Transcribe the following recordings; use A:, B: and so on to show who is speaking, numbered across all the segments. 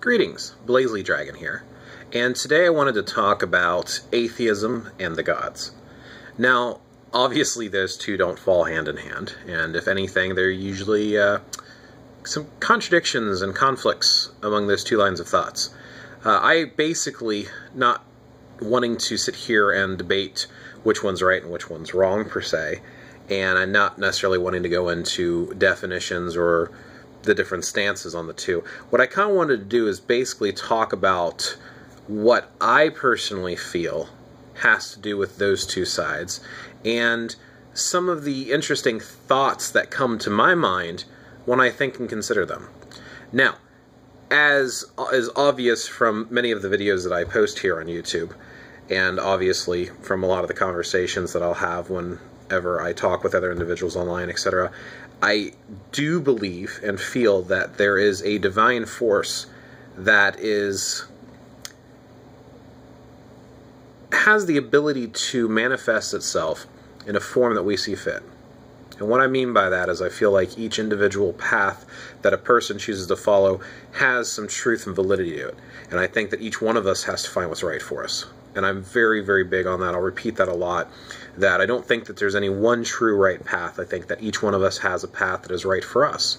A: Greetings, BlazeLeeDragon here, and today I wanted to talk about atheism and the gods. Now, obviously those two don't fall hand in hand, and if anything, there are usually some contradictions and conflicts among those two lines of thoughts. I basically, not wanting to sit here and debate which one's right and which one's wrong, per se, and I'm not necessarily wanting to go into definitions or the different stances on the two. What I kind of wanted to do is basically talk about what I personally feel has to do with those two sides, and some of the interesting thoughts that come to my mind when I think and consider them. Now, as is obvious from many of the videos that I post here on YouTube, and obviously from a lot of the conversations that I'll have whenever I talk with other individuals online, etc., I do believe and feel that there is a divine force that has the ability to manifest itself in a form that we see fit. And what I mean by that is I feel like each individual path that a person chooses to follow has some truth and validity to it. And I think that each one of us has to find what's right for us. And I'm very, very big on that. I'll repeat that a lot, that I don't think that there's any one true right path. I think that each one of us has a path that is right for us.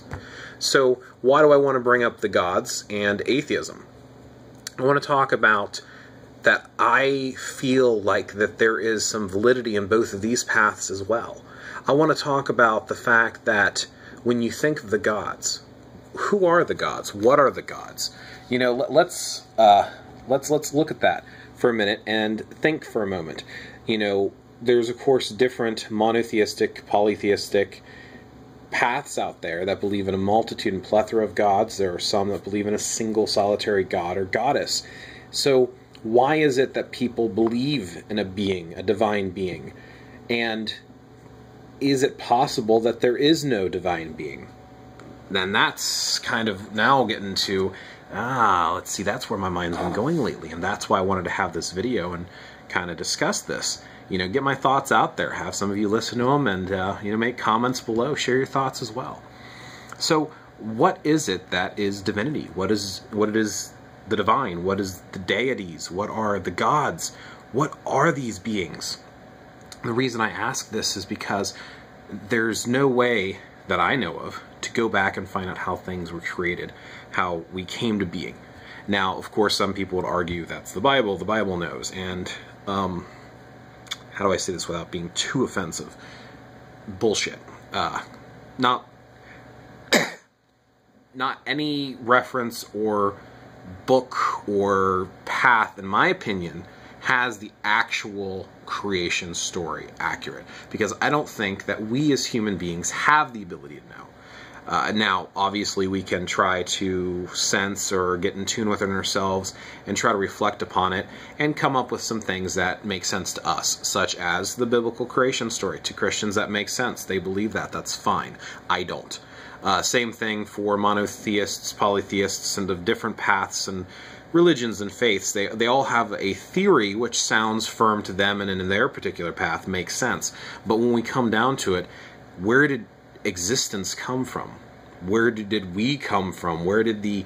A: So why do I want to bring up the gods and atheism? I want to talk about that I feel like that there is some validity in both of these paths as well. I want to talk about the fact that when you think of the gods, who are the gods? What are the gods? You know, let's look at that for a minute and think for a moment. You know, there's of course different monotheistic, polytheistic paths out there that believe in a multitude and plethora of gods. There are some that believe in a single solitary god or goddess. So why is it that people believe in a being, a divine being? And is it possible that there is no divine being? Then that's kind of now getting to, let's see, that's where my mind's been going lately, and that's why I wanted to have this video and kind of discuss this. You know, get my thoughts out there, have some of you listen to them, and, you know, make comments below, share your thoughts as well. So, what is it that is divinity? What is the divine? What is the deities? What are the gods? What are these beings? The reason I ask this is because there's no way that I know of to go back and find out how things were created, how we came to being. Now, of course, some people would argue that's the Bible knows, and how do I say this without being too offensive? Bullshit. Not any reference or book or path, in my opinion, has the actual creation story accurate, because I don't think that we as human beings have the ability to know. Now, obviously, we can try to sense or get in tune within ourselves and try to reflect upon it and come up with some things that make sense to us, such as the biblical creation story. To Christians, that makes sense. They believe that. That's fine. I don't. Same thing for monotheists, polytheists, and of different paths and religions and faiths. They all have a theory which sounds firm to them and in their particular path makes sense. But when we come down to it, where did existence come from? Where did we come from? Where did the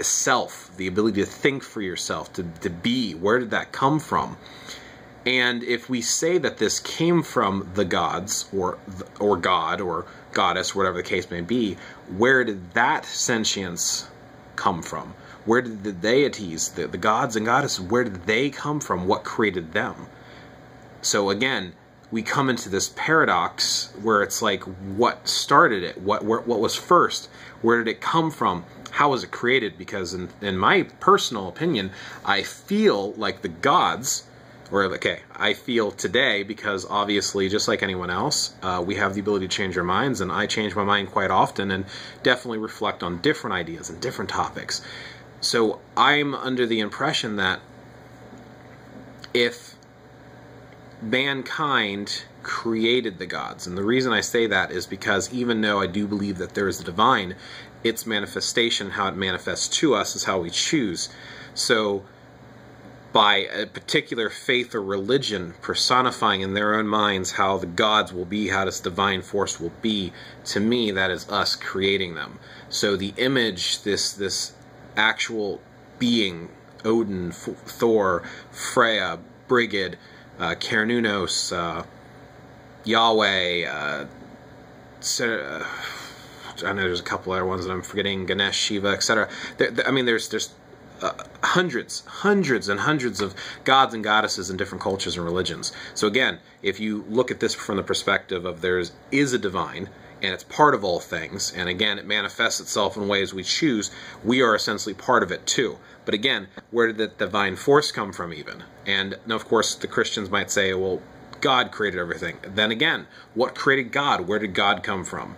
A: self, the ability to think for yourself, to be, where did that come from? And if we say that this came from the gods, or God, or goddess, whatever the case may be, where did that sentience come from? Where did the deities, the gods and goddesses, where did they come from? What created them? So again, we come into this paradox where it's like, what started it? What was first? Where did it come from? How was it created? Because in my personal opinion, I feel like the gods, I feel today, because obviously, just like anyone else, we have the ability to change our minds, and I change my mind quite often and definitely reflect on different ideas and different topics. So I'm under the impression that if mankind created the gods, and the reason I say that is because even though I do believe that there is a divine, its manifestation, how it manifests to us, is how we choose. So by a particular faith or religion personifying in their own minds how the gods will be, how this divine force will be, to me, that is us creating them. So the image, this actual being, Odin, Thor, Freya, Brigid, Cernunnos, Yahweh, I know there's a couple other ones that I'm forgetting, Ganesh, Shiva, etc. I mean, there's hundreds and hundreds of gods and goddesses in different cultures and religions. So again, if you look at this from the perspective of there is a divine, and it's part of all things, and again, it manifests itself in ways we choose, we are essentially part of it too. But again, where did the divine force come from even? And now, of course, the Christians might say, well, God created everything. Then again, what created God? Where did God come from?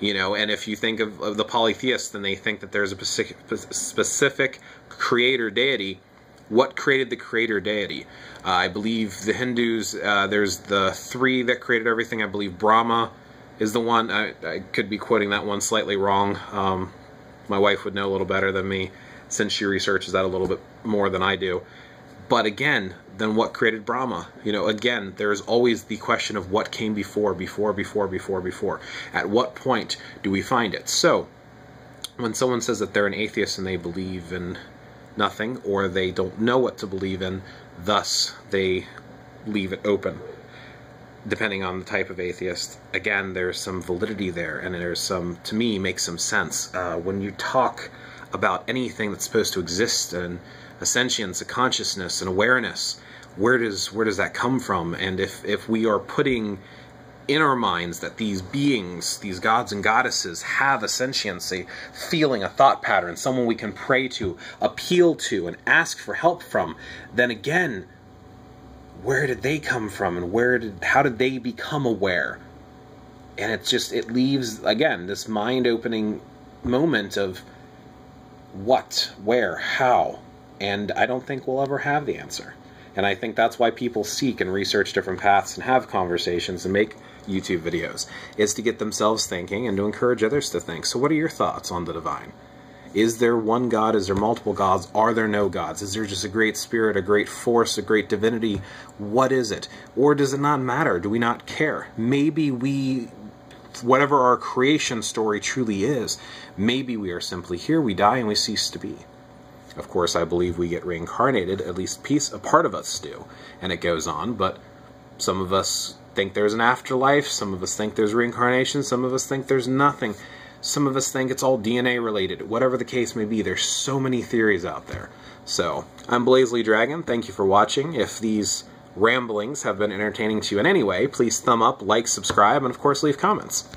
A: You know, and if you think of the polytheists, then they think that there's a specific creator deity. What created the creator deity? I believe the Hindus, there's the three that created everything. I believe Brahma is the one. I could be quoting that one slightly wrong. My wife would know a little better than me, since she researches that a little bit more than I do. But again, then what created Brahma? You know, again, there's always the question of what came before. At what point do we find it? So, when someone says that they're an atheist and they believe in nothing, or they don't know what to believe in, thus they leave it open, depending on the type of atheist, again, there's some validity there, and there's some, to me, makes some sense. When you talk about anything that's supposed to exist, and a sentience, a consciousness, an awareness, where does that come from? And if we are putting in our minds that these beings, these gods and goddesses, have a sentience, a feeling, a thought pattern, someone we can pray to, appeal to, and ask for help from, then again, where did they come from, and how did they become aware? And it leaves, again, this mind-opening moment of what, where, how, and I don't think we'll ever have the answer. And I think that's why people seek and research different paths and have conversations and make YouTube videos, is to get themselves thinking and to encourage others to think. So what are your thoughts on the divine? Is there one God? Is there multiple gods? Are there no gods? Is there just a great spirit, a great force, a great divinity? What is it? Or does it not matter? Do we not care? Maybe whatever our creation story truly is, maybe we are simply here, we die, and we cease to be. Of course, I believe we get reincarnated, at least a part of us do, and it goes on, but some of us think there's an afterlife, some of us think there's reincarnation, some of us think there's nothing. Some of us think it's all DNA related. Whatever the case may be, there's so many theories out there. So, I'm BlazeLeeDragon. Thank you for watching. If these ramblings have been entertaining to you in any way, please thumb up, like, subscribe, and of course leave comments.